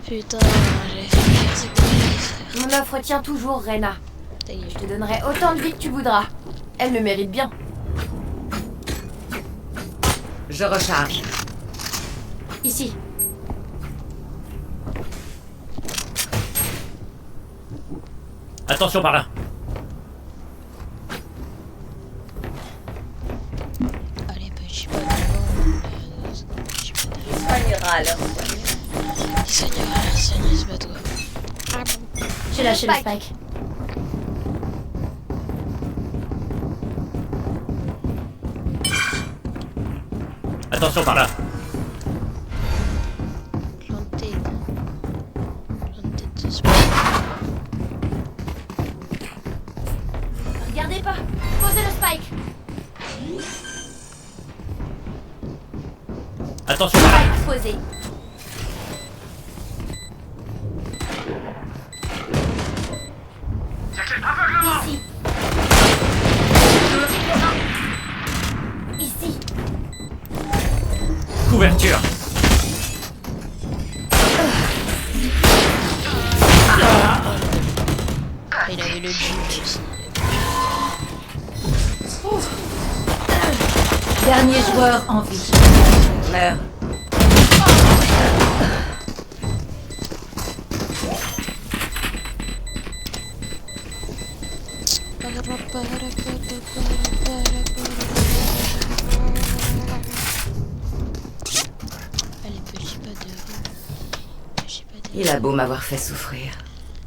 Putain, j'ai fait c'est quoi les frères. Mon offre tient toujours, Reyna. Ta gueule. Je te donnerai autant de vie que tu voudras. Elle le mérite bien. Je recharge. Ici. Attention par là. Allez, petit pas petit pas Il soignera alors. Il saignera, ce bateau. Ah bon. J'ai lâché le spike. Attention par là. Planted. Planted de spike. Regardez pas. Posez le spike. Attention par là. Spike posé. Ici. Ici. Couverture. Il avait le juge aussi. Dernier joueur en vie. Meurs. Allez, petit pas de... Petit pas de... Il a beau m'avoir fait souffrir.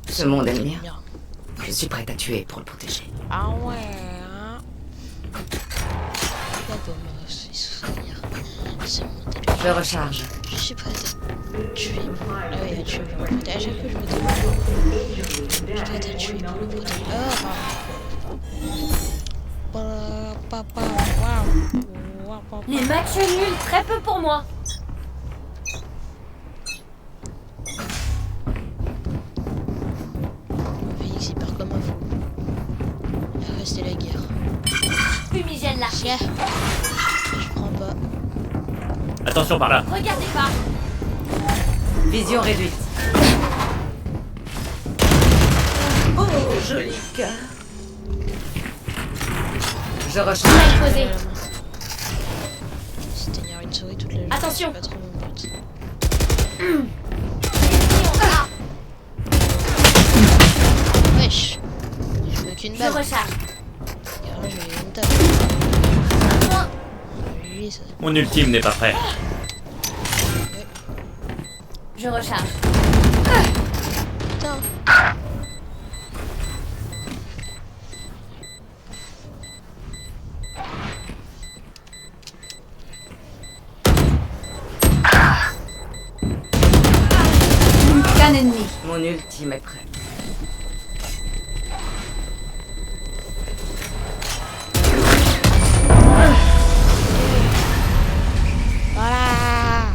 Ce monde est le mien. Bien. Je suis prête à tuer pour le protéger. Ah ouais, hein. La bombe m'a fait souvenir. C'est mon délire. Je recharge. Je suis prête à tuer. Ah oui, à tuer pour le protéger. À chaque fois, je me dis. Je suis prête à tuer pour le protéger. Oh, pardon. Les matchs nuls, très peu pour moi. Félix, il part comme un fou. Il a resté la guerre. Fumigène là. Yeah. Je prends pas. Attention par là. Regardez pas. Vision réduite. Oh, joli cœur. Je recharge. Spike posé. C'est tenir une souris toute la journée. Attention. C'est pas trop mon but. Wesh. Je veux qu'une Je balle. recharge. Carrément, je vais une table. Lui, ça. Mon ultime n'est pas prêt. Je recharge. Putain. Qu'un ennemi. Mon ultime est prêt. Voilà.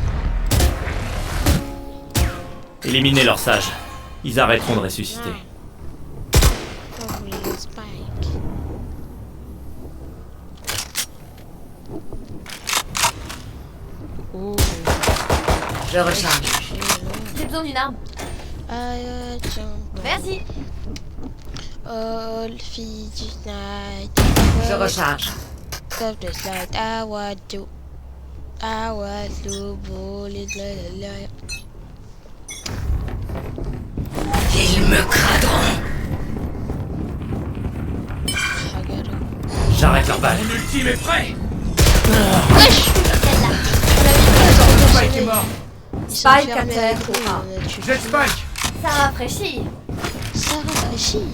Éliminez leurs sages. Ils arrêteront de ressusciter. Oh, le spike. Oh. Je recharge. J'ai besoin d'une arme. Merci. All Fiji night. Je recharge. Of the slide, I want to bullet la. Ils me craderont. J'arrête leur balle. Mon ultime est prêt. Wesh. Spike est mort. Spike à terre. Jet Spike. Ça rafraîchit. Ça rafraîchit.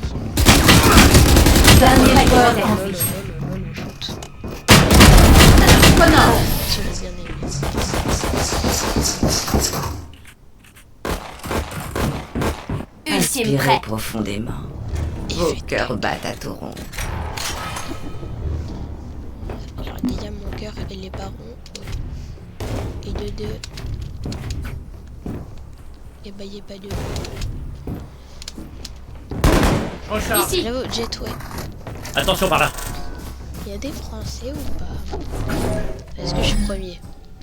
Dernier joueur en vie. Connor. Sur les années. Ultime Inspirez prêt. profondément. Vos cœurs battent à tout rond. Alors déjà mon cœur et les barons. Et de deux. Et bah y'a pas de. Recharge. Ici. J'avoue, jet ouais. Attention par là. Il y a des Français ou pas? Est-ce que je suis premier?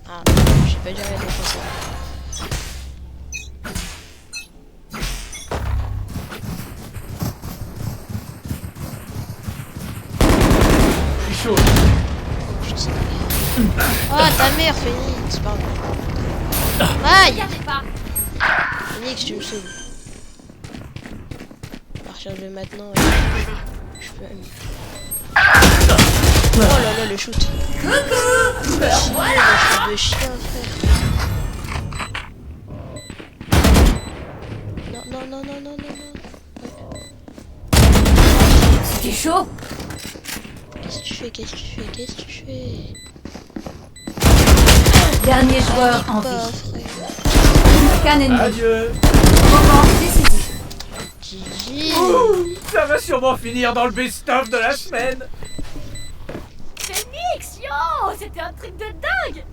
Ah, je sais pas dire il y a des Français. chaud. Oh ta mère Phoenix, pardon. Aïe Regardez pas. Phoenix, tu me sauves. À partir de maintenant, je peux... Oh là là, le shoot. Coucou. Le shoot de chien, frère. Non, non, non, non, non, non, non. C'était chaud. Qu'est-ce que tu fais? Qu'est-ce que tu fais? Qu'est-ce que tu fais? Dernier joueur en Pas, vie. frère. Aucun ennemi. Adieu. Moment décisif. GG. Ça va sûrement finir dans le best-of de la semaine. Phoenix, yo, c'était un truc de dingue.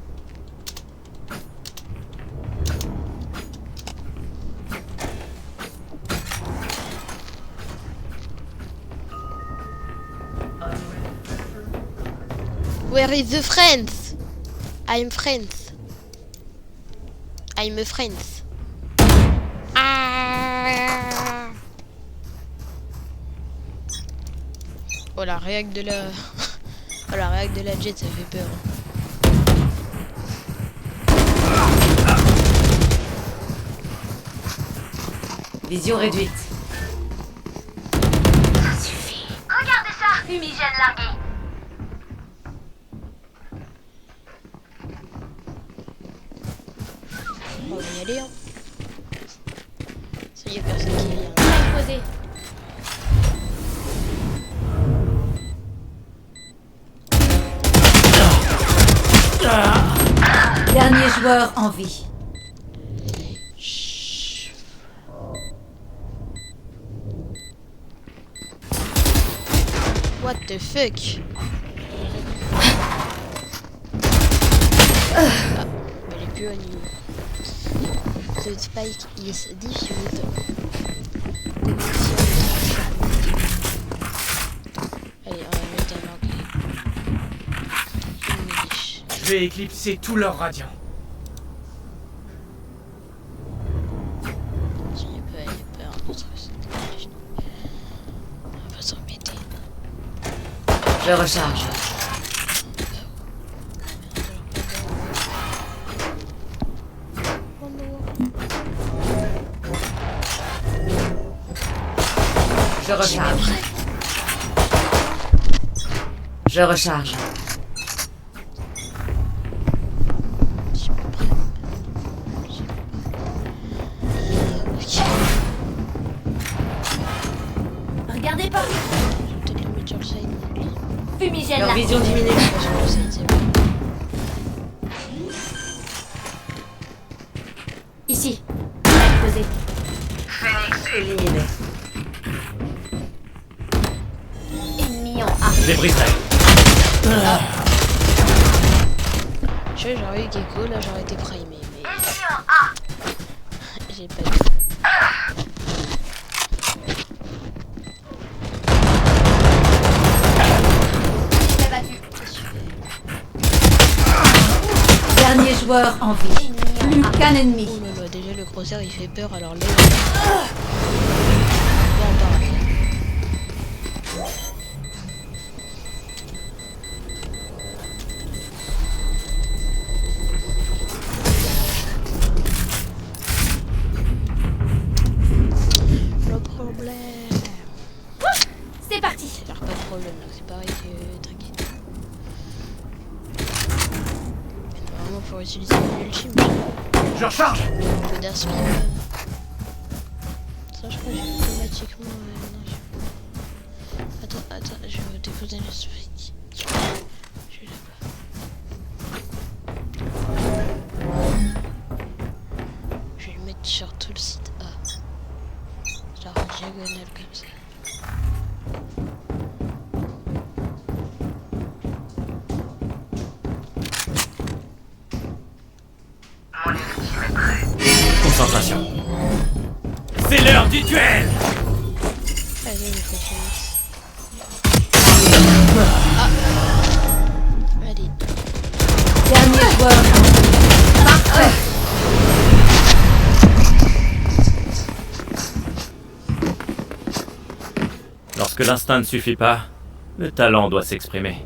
Where is the friends? I'm friends. I'm a friends. Ah. Oh la réac de la... Oh la réac de la jet, ça fait peur. Vision réduite. Regardez ça. Fumigène largué. On va y aller, hein. Ça y est, personne qui vient. Posé. Dernier joueur en vie. Chut. What the fuck? Ah, mais elle est plus à niveau. The spike is diffused. Allez, on va mettre un anglais. English. Je vais éclipser tous leurs radiants. J'ai peur contre cette English. On va s'embêter. Je recharge. Oh non. Je recharge. Je recharge. Je suis pas prêt. Ok. Regardez pas. Je vais peut-être le mettre sur le side. Fumigène Leur largué. vision diminue. Pas sur le side, c'est bon. Ici. Posé. Phoenix éliminé. Ennemi en A. Je les briserai. Je sais, j'aurais eu Gecko, là j'aurais été primé, mais Ennemi en A. j'ai pas eu. Je l'ai battu. Qu'est-ce que tu fais? Dernier joueur en vie. Plus qu'un ennemi. Oh là là, déjà le crosshair il fait peur, alors là... Bon, pareil. Le problème... C'est parti. C'est pas de problème, donc c'est pareil que t'inquiète. Normalement pour utiliser l'ultime, Je recharge. un peu d'air speed. Ça je crois que j'ai automatiquement... non, attends, je vais déposer le speed. Je l'ai pas. Je vais le mettre sur tout le site A. Genre en diagonale comme ça. Concentration. C'est l'heure du duel. Allez, il faut Phoenix. Allez. Dernier joueur en vie. Parfait. Lorsque l'instinct ne suffit pas, le talent doit s'exprimer.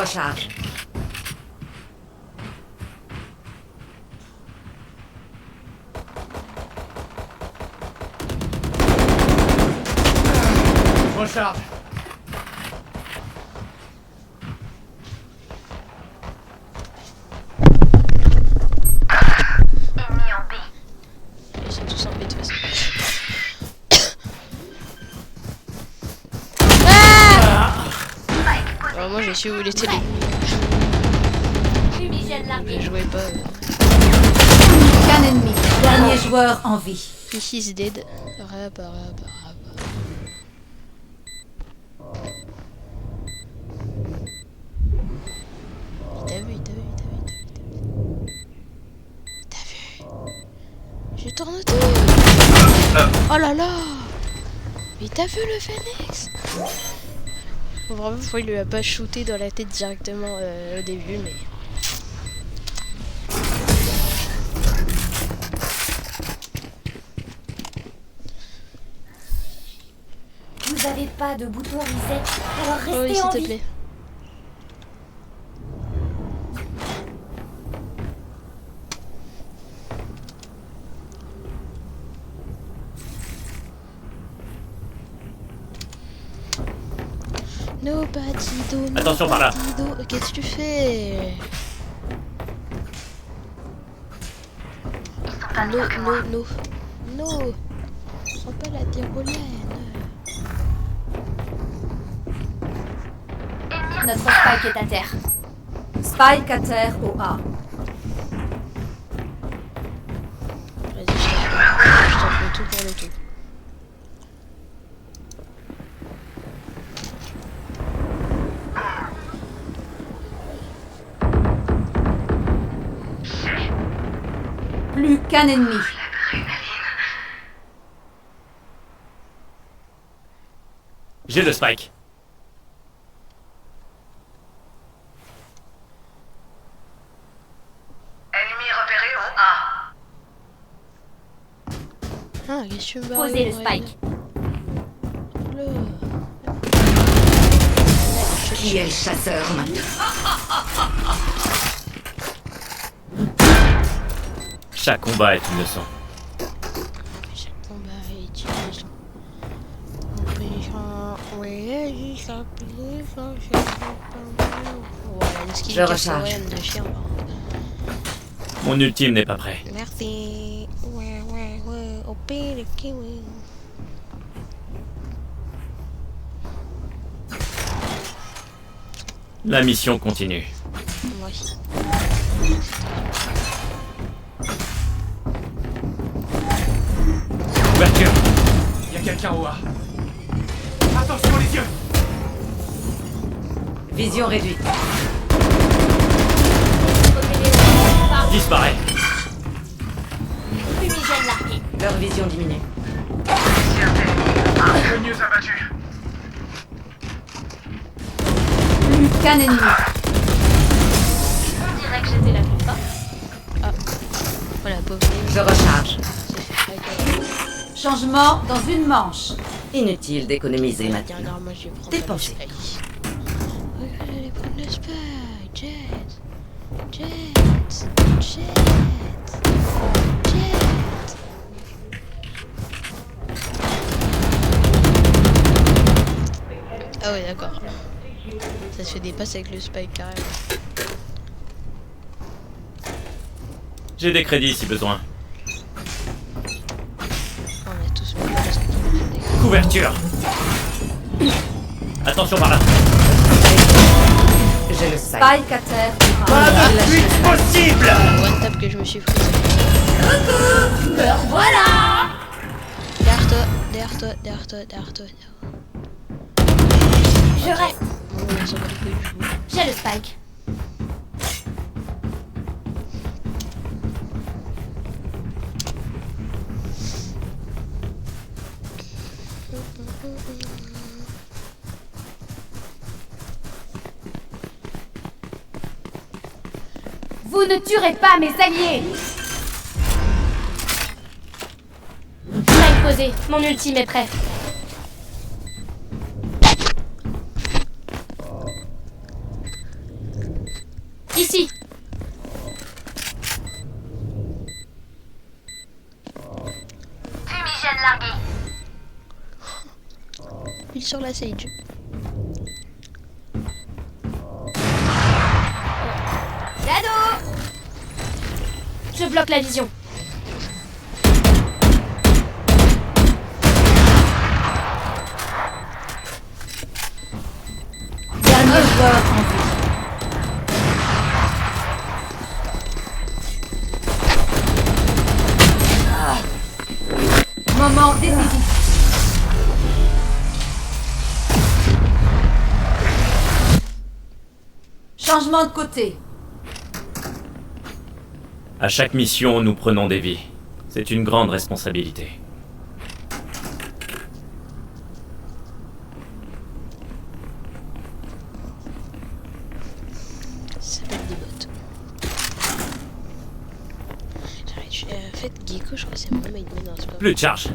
recharge. Recharge. Ils sont tous en B de toute façon. Alors moi j'ai su où il était l'ennemi. Fumigène Je largué. jouais pas. Qu'un ennemi. Dernier joueur en vie. He's dead. Raba, raba, raba. Il t'a vu, il t'a vu, il t'a vu, il t'a vu. Il t'a vu. J'ai tourné tout. Oh là là. Mais t'as vu le Phoenix? Vraiment, il lui a pas shooté dans la tête directement au début, mais... Vous avez pas de bouton reset, alors Oh oui, restez s'il en te vie. plaît. Nobody do, Attention par là. nobody do. Qu'est-ce que tu fais? No, no, no. No. Prends pas la tyrolienne. Notre Spike est à terre. Spike à terre au A. Vas-y, je tape le tout pour le tout. Plus qu'un ennemi. J'ai le spike. Ennemi repéré au A. Ah, qu'est-ce que tu me barres Posez le spike. Qui est le chasseur maintenant? Chaque combat est une leçon. Chaque combat est une leçon. Je recharge. De chien, par contre. Mon ultime n'est pas prêt. Merci. Ouais, ouais, ouais. Au pire, le kiwi. La mission continue. Moi aussi. Ouverture. Il y a quelqu'un au A. Attention les yeux. Vision réduite. Disparaît. Fumigène largué. Leur vision diminue. Un peu mieux abattu. Plus qu'un ennemi. On dirait que j'étais la plus forte. Voilà, pauvre. Je recharge. C'est fait craquer. Changement dans une manche. Inutile d'économiser Tiens, maintenant. regarde, moi je vais prendre Dépensé. le spike. Regarde, allez prendre le spike. Jet. Jet. Jet. Jet. Ah ouais, d'accord. Ça se fait des passes avec le spike carrément. J'ai des crédits si besoin. On a tous mis parce que tout le monde fait des Couverture. Attention par là. J'ai le sac. Spike à terre au A. Pas de fuite possible. one tap que je me suis frisé. Voilà. Derrière toi, derrière toi, derrière toi, derrière toi. Je reste. Bon, on s'en bat les couilles, je joue. J'ai le spike. Vous ne tuerez pas mes alliés. Flag posé, mon ultime est prêt. larguée. Il sur la Sage. Cadeau. Je bloque la vision. Dernier joueur en vie. Moment décisif. Changement de côté. À chaque mission, nous prenons des vies. C'est une grande responsabilité. Ça s'appelle des bots. En fait, Gecko, je crois que c'est mon main, mais non, c'est pas. Plus de charge.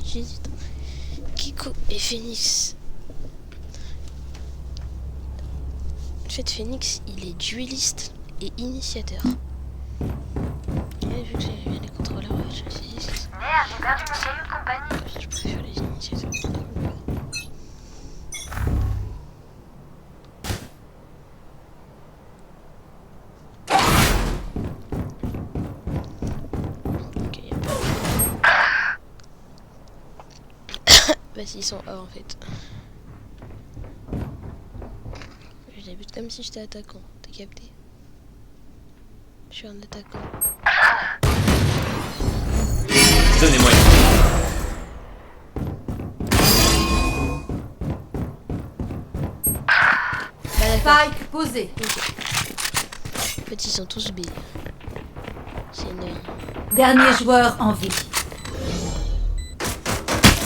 J'hésite. Gecko et Phoenix. En fait, Phoenix, il est dueliste et initiateur. Et vu que j'ai bien les contrôleurs, je me suis dit, Merde, j'ai perdu mon cellule de compagnie. je préfère les initiateurs. Ok, y'a pas. Bah, s'ils sont A en fait. Je débute comme si j'étais attaquant, t'as capté? Je suis un attaquant. Donnez-moi une. Bah d'accord. Spike posé. Ok. En fait, ils sont tous B. C'est une... Dernier joueur en vie.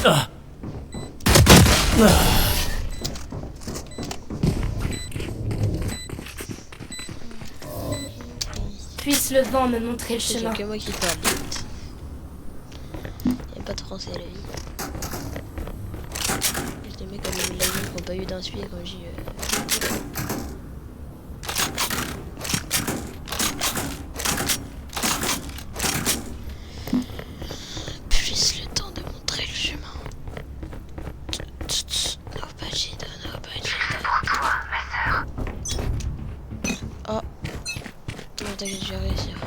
Ah. Puisse le vent me montrer le C'est chemin. que moi qui parle vite. Y'a pas de français à la vie. J'ai des mecs comme la vie qui n'ont pas eu d'insuit quand j'ai... Puisse le temps de montrer le chemin. Nobody, Pour toi, ma sœur. Oh. Non, t'inquiète, je vais réussir.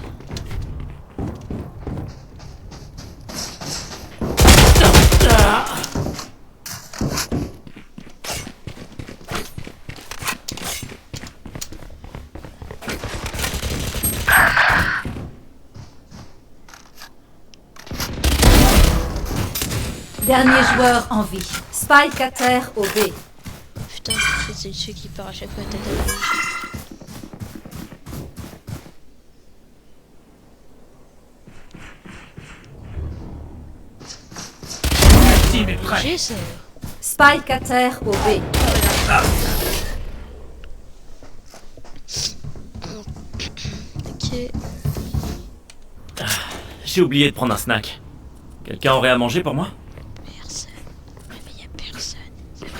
Dernier joueur en vie. Spike à terre au B. Putain, c'est celui qui part à chaque fois tête à la bouche. La team est prête. J'ai ça. Spike à terre au B. Ok. J'ai oublié de prendre un snack. Quelqu'un aurait à manger pour moi? Personne. Mais y a personne. C'est bon.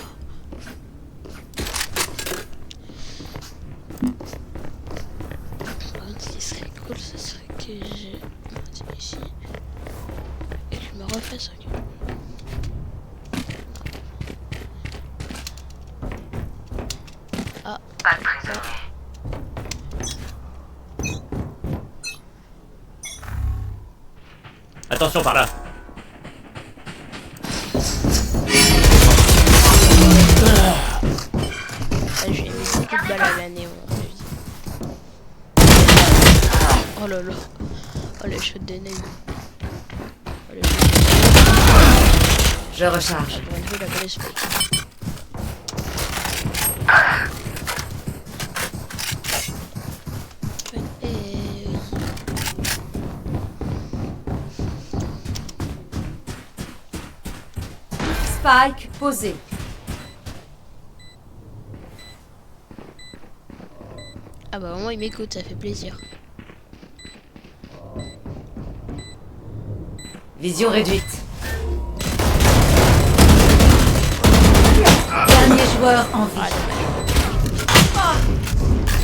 Par contre, ce qui serait cool, ce serait que je monte ici et que je me refasse un cul. Ah, Pas de prisonnier. Attention par là. j'ai mis beaucoup de balles à l'année, on lui dit. Oh là là. Oh le shot de nez. Oh le shot Je recharge. de nez. La balle est spike. Spike posé. Ah bah au moins il m'écoute, ça fait plaisir. Vision réduite. Dernier joueur en vie.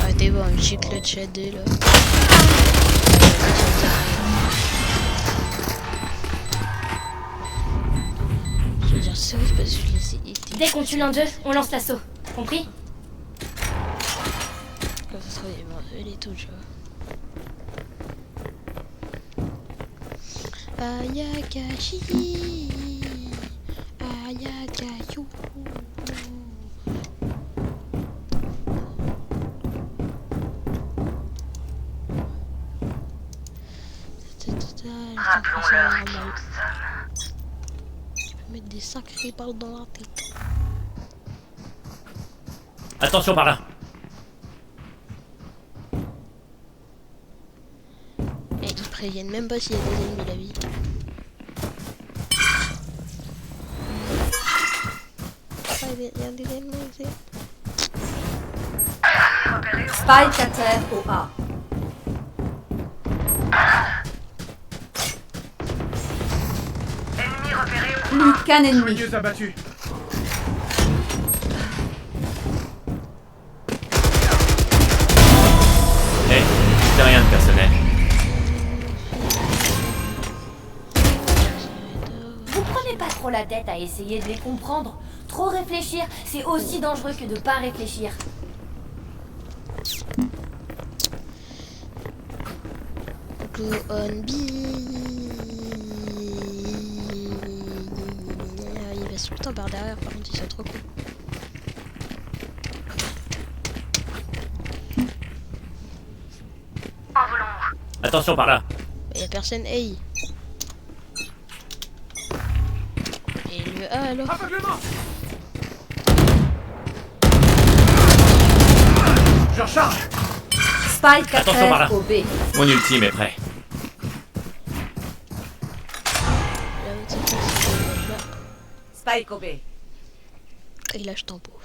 Arrêtez voir un petit clutch à deux là. Dès qu'on tue l'un d'eux, on lance l'assaut. Compris? Comme ça sera des les tout, tu vois. Ayakashi, Ayakayu. Rappelons-leur qui nous sommes. Tu peux mettre des sacrées balles dans la tête. Attention par là. Et ils préviennent même pas s'il y a des ennemis la vie. Ah, il y a des ennemis ici. Spike à terre au A. Ennemi repéré au Plus qu'un ennemi. Mieux abattu. Hé, c'est rien de personnel. Vous prenez pas trop la tête à essayer de les comprendre. Trop réfléchir, c'est aussi dangereux que de pas réfléchir. Go on B. Il va tout le temps par derrière, par contre, ils sont trop cool. envolons. Attention par là. Il y a personne A. Et le A alors? Aveuglement. Je recharge. Spike à Attention par là. terre au B. Mon ultime est prêt. Là, c'est quoi, c'est là. Spike au B. Et là, je t'en pauvre.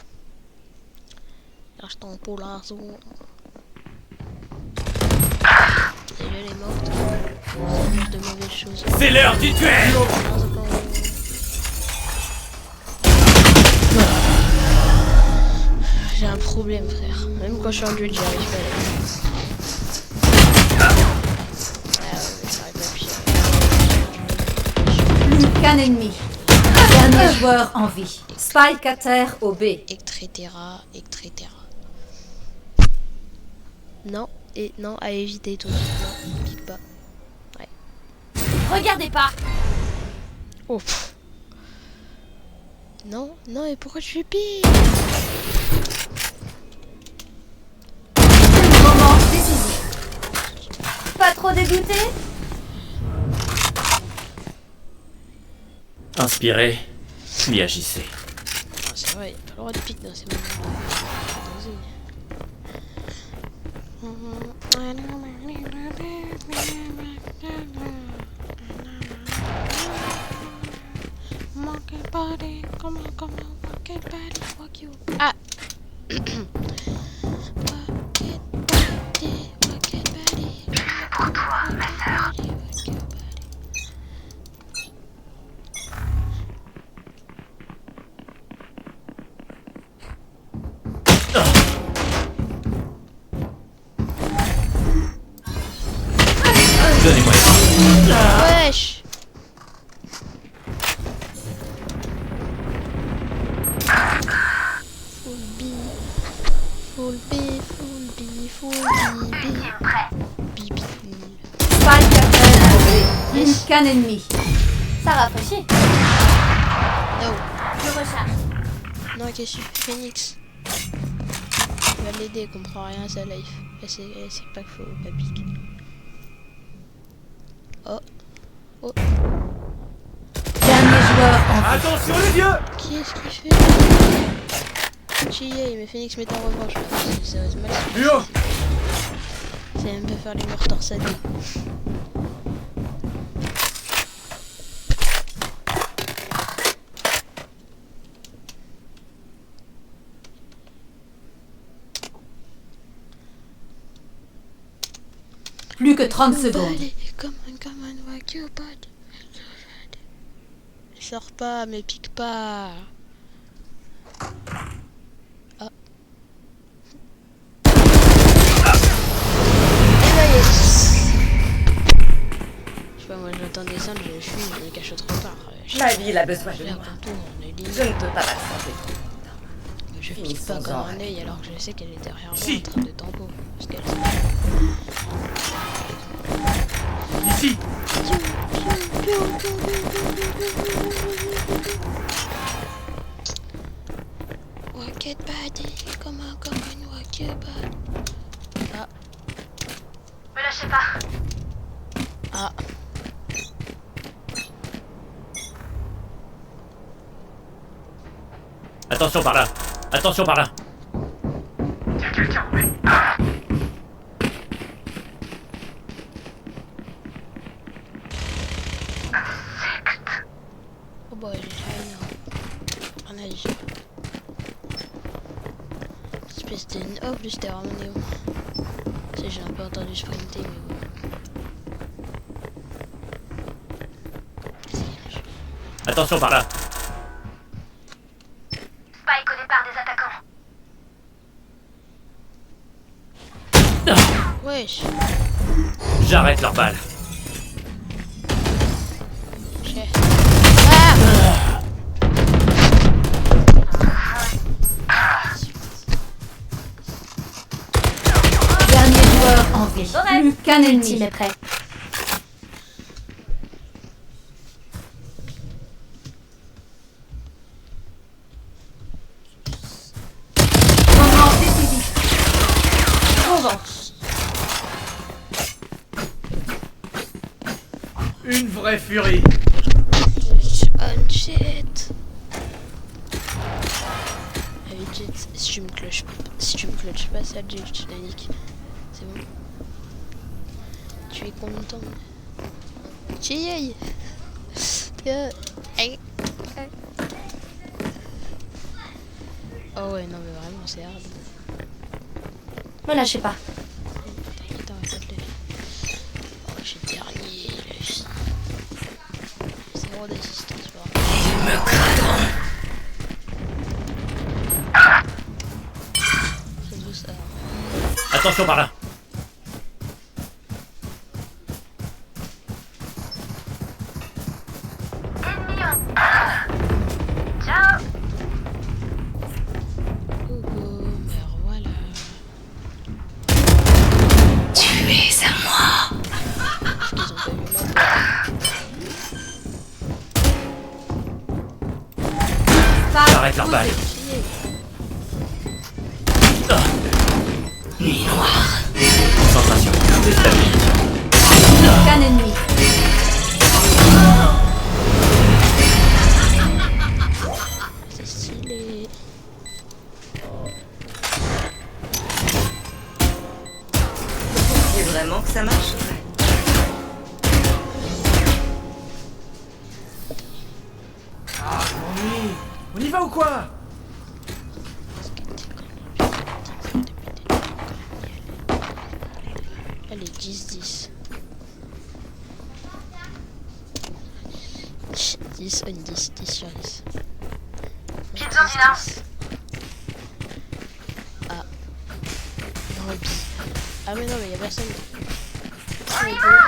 Là, je t'en pauvre la zone. Et là, elle est morte. Ça dire de mauvaises choses. C'est l'heure du duel. J'ai un problème, frère. Même quand je suis en duel, j'y arrive pas. Ah ouais, mais ça arrive pas pire. Plus qu'un ennemi. Dernier joueur en vie. Spike à terre au B. Etc. Non, et non, à éviter tout. Non, pique pas. Regardez pas. Oh. Pff. Non, non, et pourquoi je suis pire? Moment décisif. Pas trop dégoûté? Inspirez, puis agissez. Ah, c'est vrai, il n'y a pas le droit de pique dans ces moments. Ah. Pour toi, ma sœur. Donnez-moi les Wesh. Full B. Bibi. Spike à terre au B. Plus qu'un ennemi. Ça rafraîchit. No. Je recharge. Non, qu'est-ce que tu fais, Phoenix? Tu vas l'aider, elle comprend rien à sa life. Elle sait pas qu'il faut pas piquer. Oh. Oh. Dernier joueur en vie. Attention les yeux. Qui est-ce qui fait? Chiyei, mais Phoenix met en revanche. C'est mal. Du haut. C'est même pas faire les murs torsadés. Plus que 30 secondes. Come on, rock your body. Sors pas, mais pique pas. Ah. Et là, yes. Je sais pas, moi j'attendais ça. putain, je suis, je me cache autre part. Ma ville a besoin de Là, moi. quand on est libre, Je ne peux pas m'absenter. je pique Finissons pas comme en un règle. œil alors que je sais qu'elle est derrière moi Si. en train de tempo. Parce qu'elle Ici. Rocket Body, comme une Rocket Body. Ah, Me lâchez pas. ah. Attention par là. Attention par là. Il y a quelqu'un. Oh bah, j'ai rien. Rien à dire. Espèce de... Oh, plus c'était vraiment néo. Tu sais, j'ai un peu entendu sprinter, mais bon. Attention par là. Spike au départ des attaquants. Wesh. J'arrête leur balle. J'ai... Ah. Dernier joueur en vie. Plus qu'un ennemi. Il est prêt. Moment décisif. Une vraie furie. On shit. Allez, Jet, si tu me clutches pas ça, Jet, je te la nique. C'est bon. Tu es content. Aïe. Aïe. Oh ouais, non mais vraiment c'est hard. Me lâchez pas. T'inquiète, on va pas te lâcher. Oh, je suis le dernier, la fille. C'est gros d'assistance, bordel. C'est tout ça. Attention par là. Ciao. Coucou, mais voilà. Tu es à moi. Parce qu'ils ont pas vu ma boîte. J'arrête leur balle. Nuit noire. Concentration. Déstabilisation. Plus qu'un ennemi. C'est stylé. C'est vraiment que ça marche? Ah, je m'ennuie. On y va ou quoi? Allez, 10-10. 10 on 10, 10 sur 10. Pizza Dina. Ah. Non, bi. Ah mais non, mais y'a personne.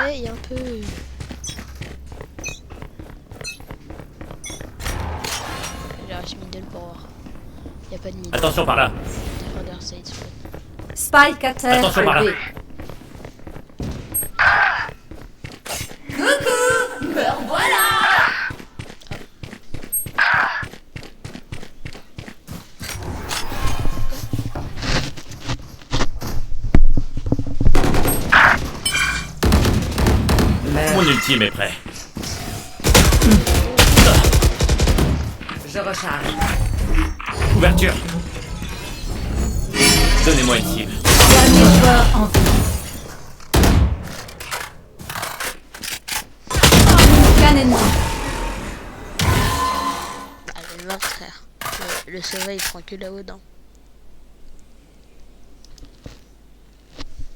Ouais, y'a un peu... J'ai rush middle pour voir. Y'a pas de middle. Attention par là. Defender side spot. Spike à terre. Attention par là. B. Mon ultime est prêt. Je recharge. Couverture. Donnez-moi une cible. Dernier joueur en vie. Plus qu'un ennemi. Allez, va frère. Le surveil il prend que la haut dedans.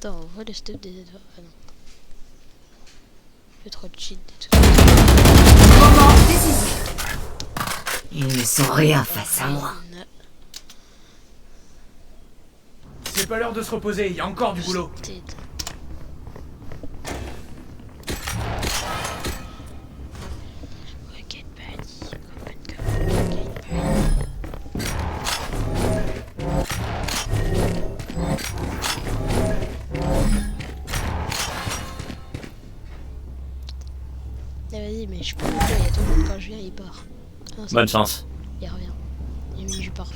Attends, on voit le stuff des étoiles. Ah non. Je fais trop de cheat et tout. Moment décisif. Ils ne sont rien face à moi. C'est pas l'heure de se reposer, il y a encore du boulot. Vas-y, mais je peux le faire, il y a tout le monde quand je viens, il part. Ah non, c'est Bonne bon, chance. il revient. Il a mis du parfum.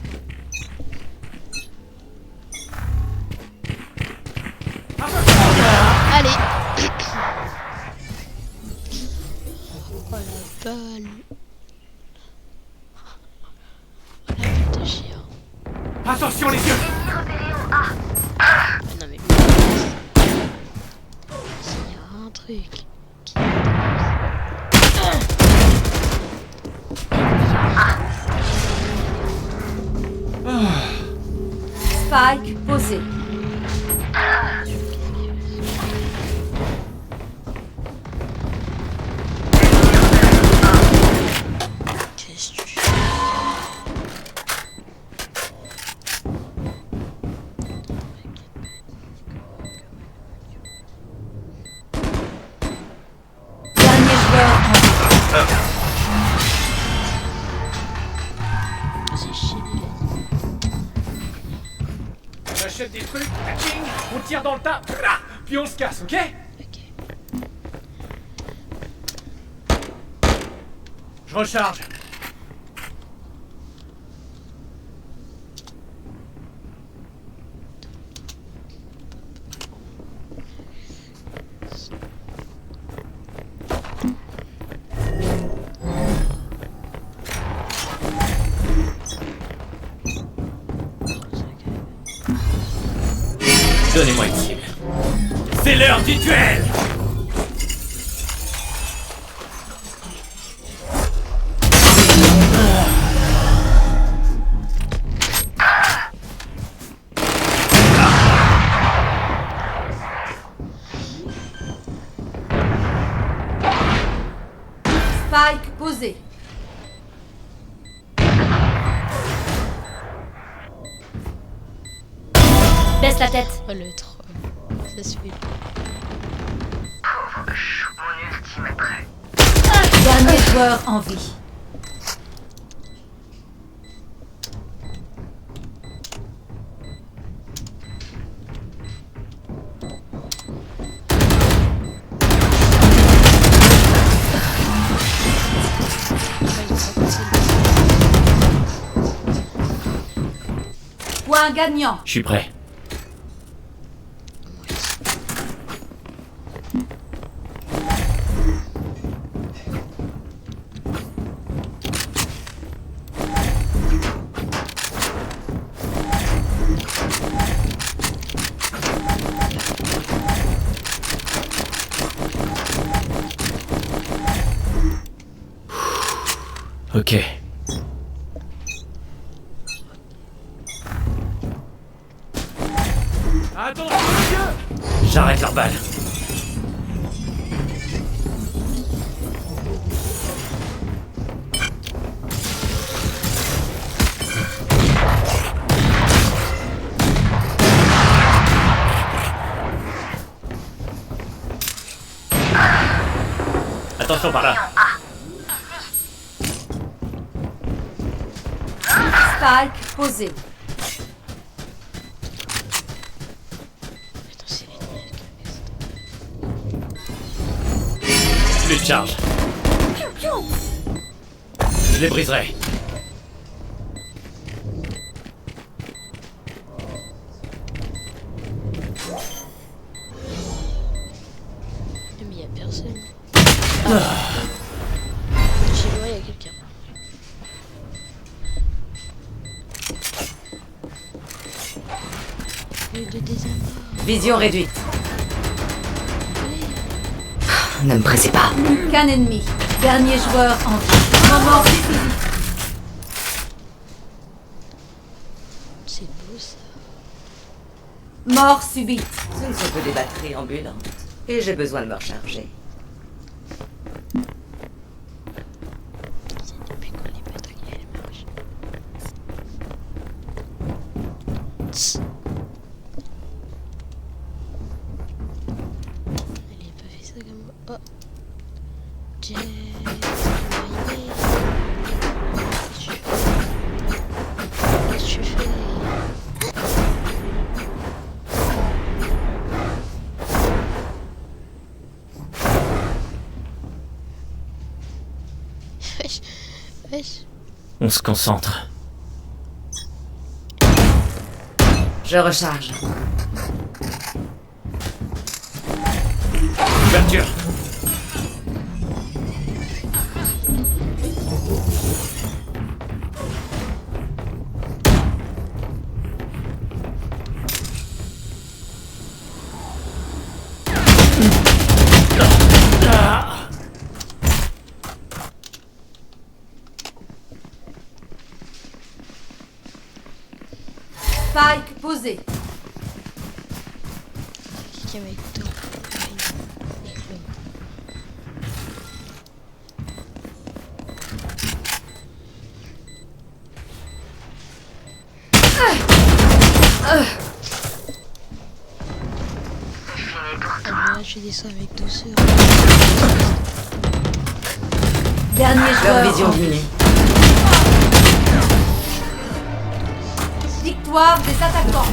Allez. Oh la balle. La balle de chien. Attention les yeux. Ah non mais s'il y a un truc qui Spike posé. qu'est-ce que tu fais? Dernier joueur en vie. C'est chier. On achète des trucs, taching, on tire dans le tas, puis on se casse, ok? Ok. Je recharge. Donnez-moi une cible. C'est l'heure du duel. Spike posé. Baisse la tête. Oh le troll. Ça suit. Dernier joueur en vie. Point gagnant. Je suis prêt. Ok. Attention les yeux. J'arrête leur balle. Attention par là. Spike posé. Attends, c'est l'ennemi. Plus de charge. Je les briserai. Mais il y a personne. Chez moi, il y a quelqu'un. Il y a de désamour. Vision réduite. Ne me pressez pas. Plus qu'un ennemi. Dernier joueur en vie. Moment décisif. C'est beau ça. Mort subite. Ce ne sont que des batteries ambulantes. Et j'ai besoin de me recharger. C'est depuis quand les batteries elles marchent. Tss. Elle est pas fait ça comme moi. Oh. J'ai arrivé. Qu'est-ce que tu fais? Wesh. On se concentre. Je recharge. Ouverture. Spike posé. Qui avec toi. Ah, là, je descends avec douceur. Dernier Leur joueur vision en vie. diminuée. Victoire des attaquants.